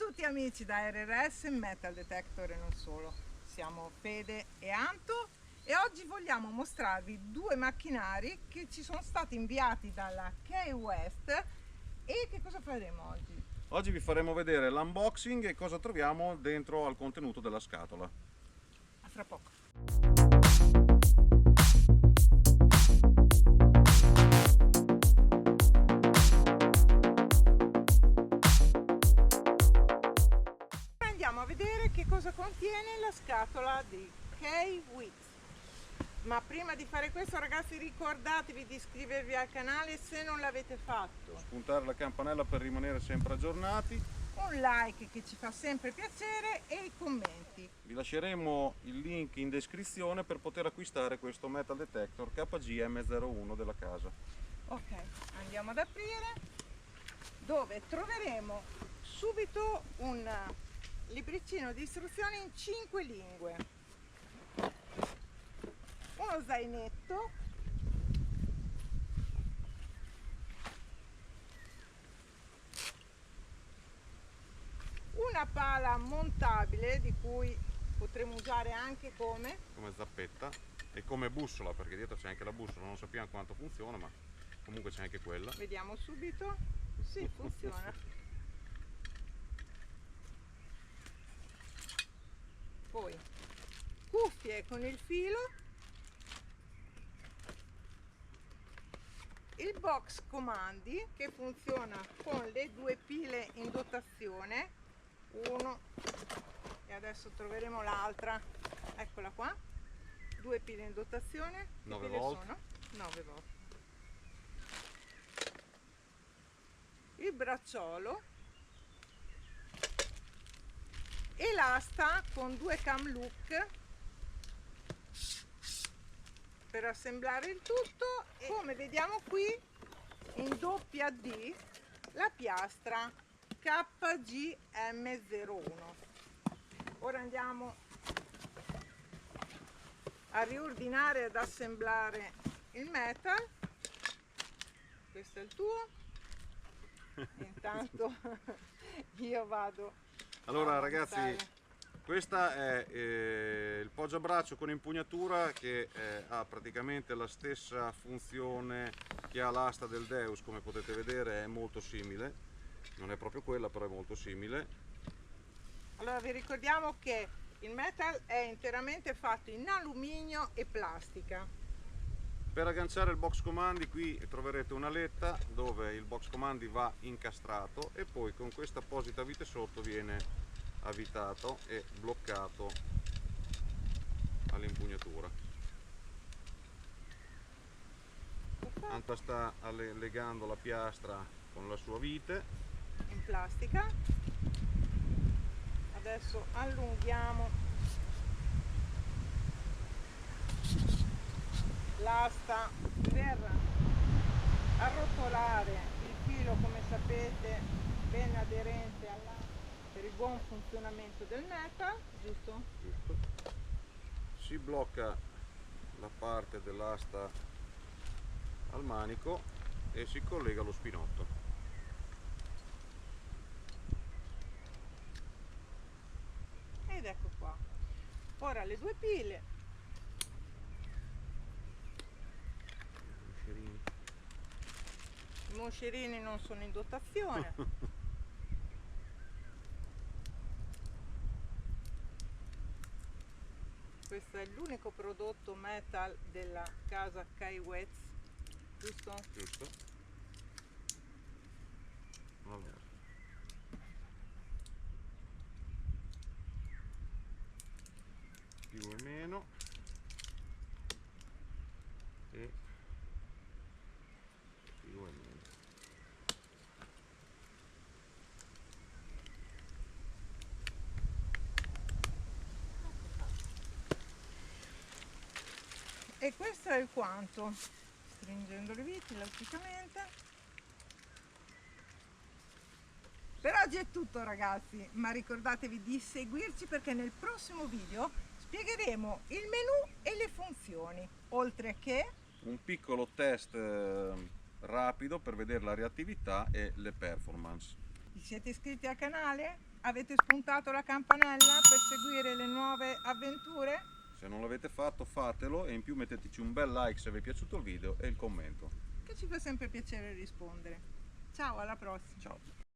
tutti amici da RRS Metal Detector e non solo, siamo Fede e Anto e oggi vogliamo mostrarvi due macchinari che ci sono stati inviati dalla Key West. E che cosa faremo oggi? Oggi vi faremo vedere l'unboxing e cosa troviamo dentro al contenuto della scatola. A fra poco. Andiamo a vedere che cosa contiene la scatola di Key West. Ma prima di fare questo, ragazzi, ricordatevi di iscrivervi al canale se non l'avete fatto, Puntare la campanella per rimanere sempre aggiornati. un like che ci fa sempre piacere e i commenti. Vi lasceremo il link in descrizione per poter acquistare questo metal detector KGM01 della casa. Ok, andiamo ad aprire, dove troveremo subito un libricino di istruzioni in 5 lingue, uno zainetto, una pala montabile di cui potremo usare anche come zappetta e come bussola, perché dietro c'è anche la bussola, non sappiamo quanto funziona, ma comunque c'è anche quella. vediamo subito. Sì, funziona. Poi cuffie con il filo, il box comandi che funziona con le due pile in dotazione, uno, e adesso troveremo l'altra, eccola qua, due pile in dotazione. Che 9 pile volt. sono? 9 volt. Il bracciolo e l'asta con due cam look per assemblare il tutto, e come vediamo qui in doppia D la piastra KGM01. Ora andiamo a riordinare ed assemblare il metal. Questo è il tuo. Intanto io vado. Allora a ragazzi, montare. questa è il poggiabraccio con impugnatura che ha praticamente la stessa funzione che ha l'asta del Deus, come potete vedere è molto simile, non è proprio quella però è molto simile. Allora vi ricordiamo che il metal è interamente fatto in alluminio e plastica. Per agganciare il box comandi qui troverete una letta dove il box comandi va incastrato e poi con questa apposita vite sotto viene avvitato e bloccato all'impugnatura. Anta sta legando la piastra con la sua vite In plastica. Adesso allunghiamo l'asta per arrotolare il filo, come sapete, ben aderente per il buon funzionamento del metal, giusto? Giusto. Si blocca la parte dell'asta al manico e si collega allo spinotto. Ed ecco qua. Ora le due pile. I moscerini non sono in dotazione. Questo è l'unico prodotto metal della casa Key West, giusto? Giusto? Allora. Più e meno e più e meno. E questo è il quanto, stringendo le viti logicamente. Per oggi è tutto ragazzi, ma ricordatevi di seguirci perché nel prossimo video spiegheremo il menu e le funzioni, oltre che Un piccolo test rapido per vedere la reattività e le performance. Vi siete iscritti al canale? Avete spuntato la campanella per seguire le nuove avventure? Se non l'avete fatto, fatelo, e in più metteteci un bel like se vi è piaciuto il video e il commento. Che ci fa sempre piacere rispondere. Ciao, alla prossima! Ciao!